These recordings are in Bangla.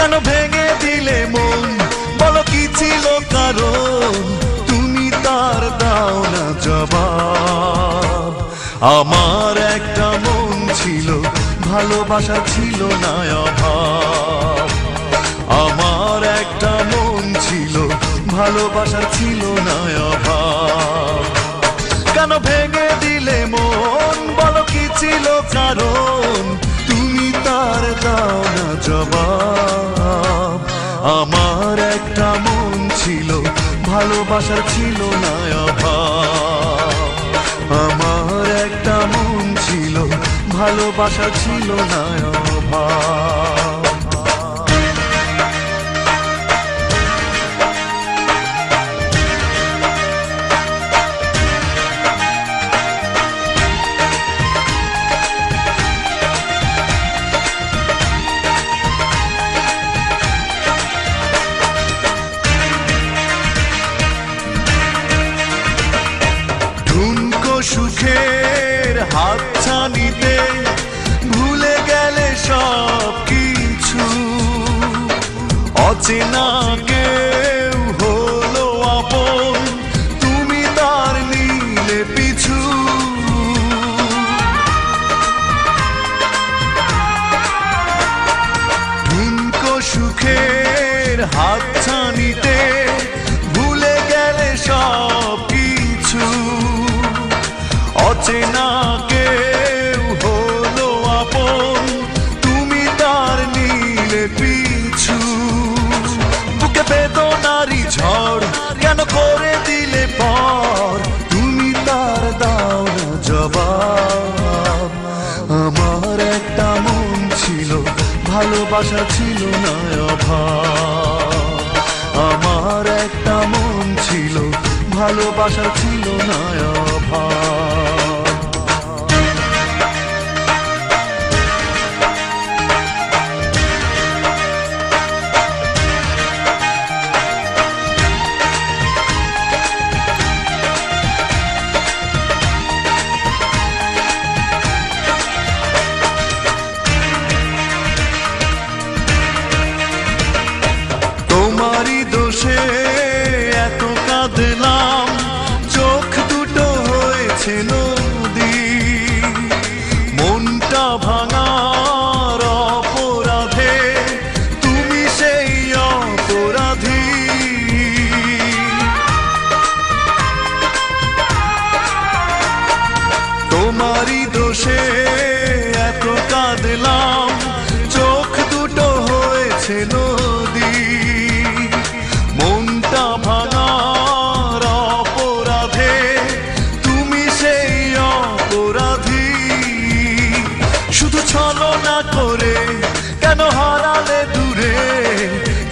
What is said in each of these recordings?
কেন ভেঙে দিলে মন, বলো কি ছিল কারণ, তুমি তার দাও না জবাব। আমার একটা মন ছিল, ভালোবাসা ছিল না অভাব। আমার একটা মন ছিল, ভালোবাসা ছিল না অভাব। কেন ভেঙে দিলে মন, বলো কি ছিল কারণ, তুমি তার দাও না জবাব। আমার একটা মন ছিল, ভালোবাসার ছিল না অভাব। আমার একটা মন ছিল, ভালোবাসা ছিল না অভাব। সুখের হাতছানিতে ভুলে গেলে সব কিছু, অচেনা কেউ হলো আপন, তুমি তার নিলে পিছু। ঠুনকো সুখের হাতছানিতে ভুলে গেলে সব কিছু, অচেনা কেউ হলো আপন, তুমি তার নিলে পিছু। বুকে বেদনারি ঝড় কেন করে দিলে পর, তুমি তার দাও না জবাব। আমার একটা মন ছিল, ভালোবাসা ছিল না অভাব। আমার একটা মন ছিল, ভালোবাসা ছিল না অভাব। তোমারই দোষে এত কাঁদলাম, চোখ দুটো হয়েছে নদী। মনটা ভাঙার অপরাধে তুমি সেই অপরাধী। তোমারই দোষে এত কাঁদলাম, চোখ দুটো হয়েছে নদী। মনটা ভাঙার অপরাধে তুমি সেই অপরাধী। শুধু ছলনা করে কেন হারালে দূরে,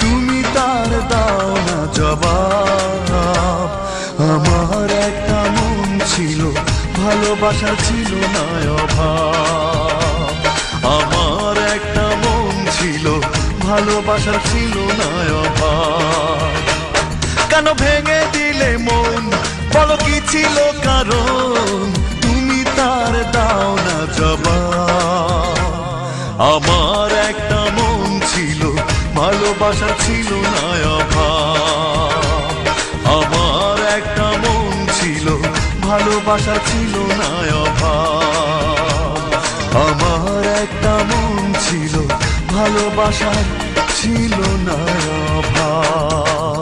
তুমি তার দাও না জবাব। আমার একটা মন ছিল, ভালোবাসা ছিল না অভাব। আমার একটা মন ছিল, ভালোবাসা ছিল না অভাব। কেন ভেঙে দিলে মন, বলো কি ছিল কারণ, তুমি তার দাও না জবাব। আমার একটা মন ছিল, ভালোবাসা ছিল না অভাব। আমার একটা মন ছিল, ভালোবাসা ছিল না অভাব। আমার একটা মন ছিল, ভালোবাসা ছিল না অভাব।